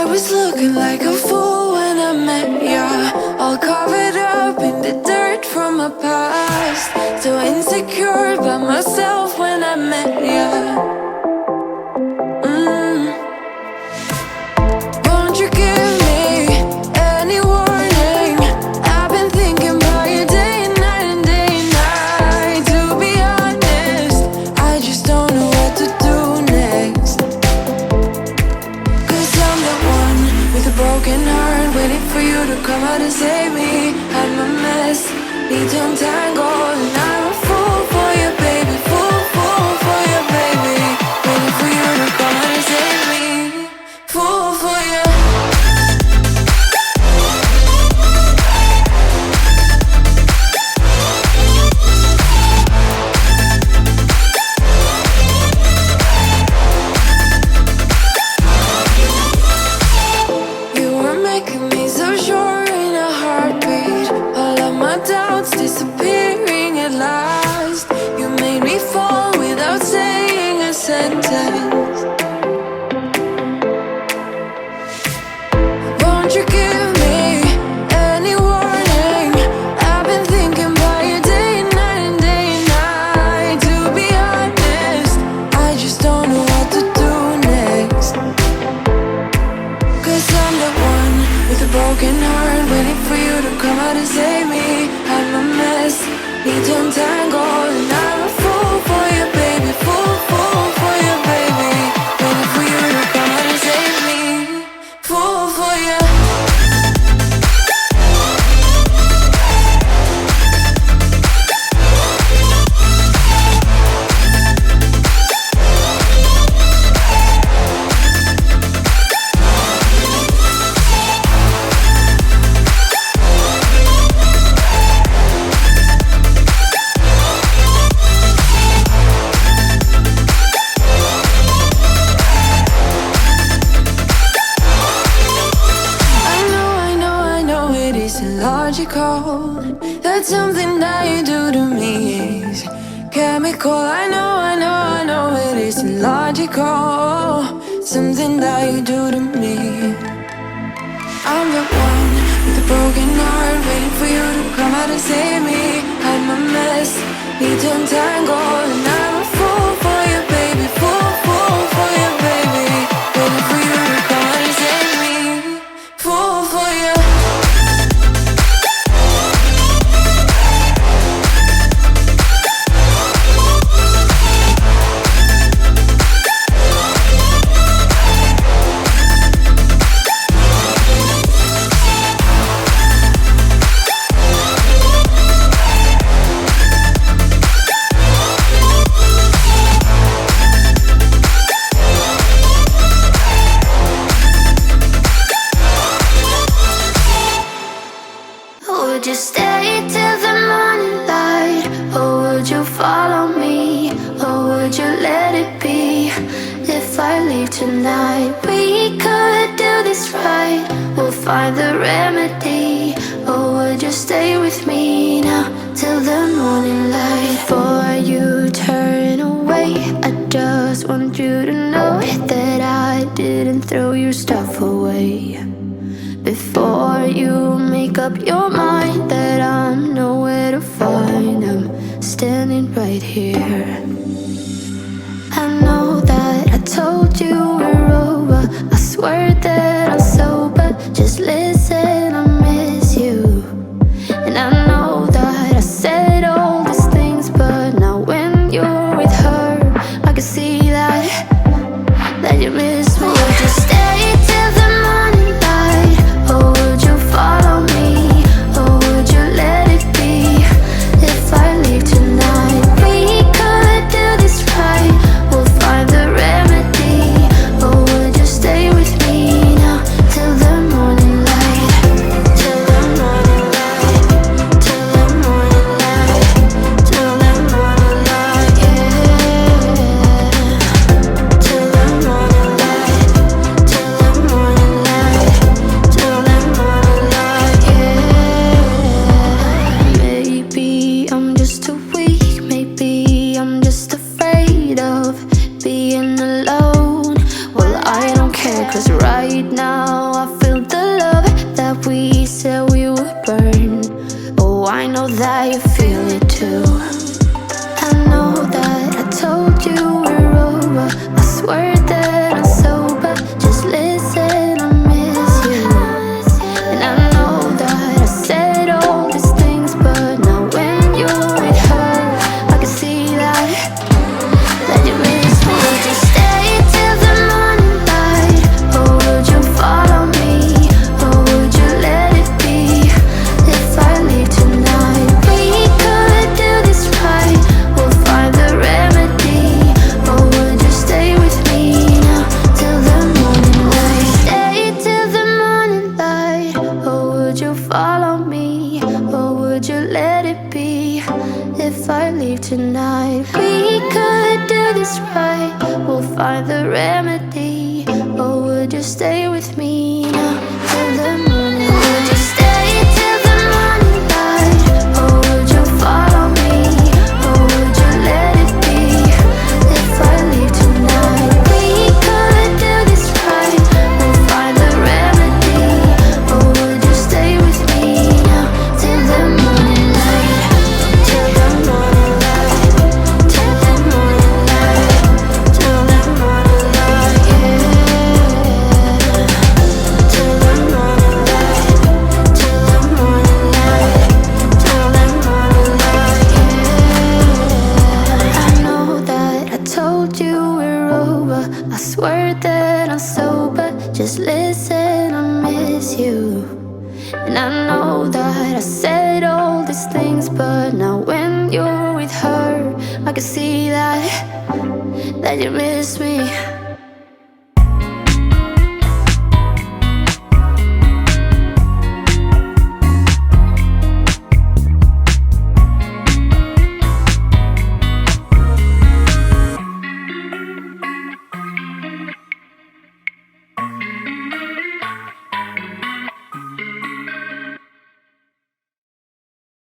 I was looking like a fool when I met ya, all covered up in the dirt from my past. So insecure by myself when I met ya. Won't you give me any warning? I've been thinking about you day and night and day and night. To be honest, I just don't know what to do next. Cause I'm the one with a broken heart, waiting for you to come out and save me. I'm a mess, need to untangle, and I'm a fool for you, baby. Fool for you, baby. Waiting for you to come out and save me. Fool for you. You were making me so sure in a heartbeat. All of my doubts disappearing at last. You made me fall without saying a sentence. Won't you give me any warning? I've been thinking about you day and night and day and night. To be honest, I just don't know what to do next. Cause I'm the one with a broken heart, waiting for you to come out and save me. I'm a mess, need to untangle, and I'm a fool for you, baby. Fool for you, baby. Waiting for you to come out and save me. Fool for you. I know it isn't logical. That something that you do to me is chemical. I know it isn't logical. Something that you do to me. I'm the one with a broken heart, waiting for you to come out and save me. I'm a mess, need to untangle, and I'm a fool for you, baby. Fool for you, baby. Waiting for you to come out and save me. Fool for you. Would you stay till the morning light? Or would you follow me? Or would you let it be? If I leave tonight, we could do this right. We'll find the remedy. Or would you stay with me now till the morning light? Before you turn away, I just want you to know that I didn't throw your stuff away. Before you make up your mind that I'm nowhere to find, I'm standing right here. I know that I told you we're over. I swear that I'm sober. Just listen, I miss you. And I know that I said all these things, but now when you're with her, I can see that you miss me. Would you stay till the morning light? Or would you follow me? Or would you let it be? If I leave tonight, we could do this right. We'll find the remedy. Or would you stay with me now till the morning light? leave tonight. We could do this right, we'll find the remedy. Or would you stay with me now till the morning? Would you stay till the morning light? Or would you follow me? Or would you let it be if I leave tonight? We could do this right, we'll find the remedy. Or would you stay with me now till the morning light? Till the morning light, till the morning light, till the morning light, yeah. Till the morning light, till the morning light, till the morning light, yeah. I know that I told you we're over, I swear that I'm sober. Just listen, I miss you. And I know that I said all these things, but now when you're with her, I can see that you miss me.